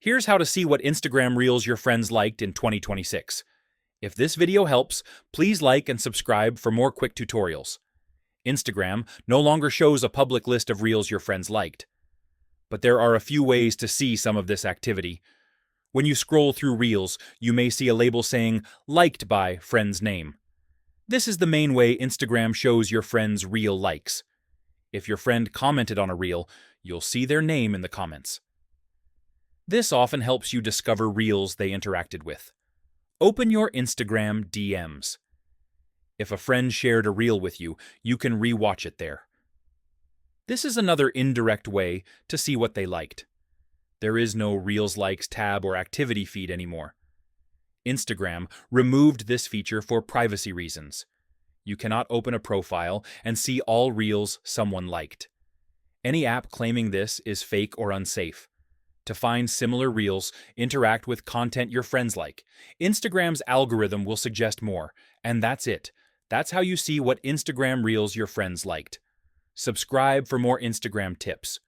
Here's how to see what Instagram Reels your friends liked in 2026. If this video helps, please like and subscribe for more quick tutorials. Instagram no longer shows a public list of Reels your friends liked. But there are a few ways to see some of this activity. When you scroll through Reels, you may see a label saying, "Liked by friend's name." This is the main way Instagram shows your friends' Reel likes. If your friend commented on a Reel, you'll see their name in the comments. This often helps you discover Reels they interacted with. Open your Instagram DMs. If a friend shared a Reel with you, you can re-watch it there. This is another indirect way to see what they liked. There is no Reels likes tab or activity feed anymore. Instagram removed this feature for privacy reasons. You cannot open a profile and see all Reels someone liked. Any app claiming this is fake or unsafe. To find similar Reels, interact with content your friends like. Instagram's algorithm will suggest more, and that's it. That's how you see what Instagram Reels your friends liked. Subscribe for more Instagram tips.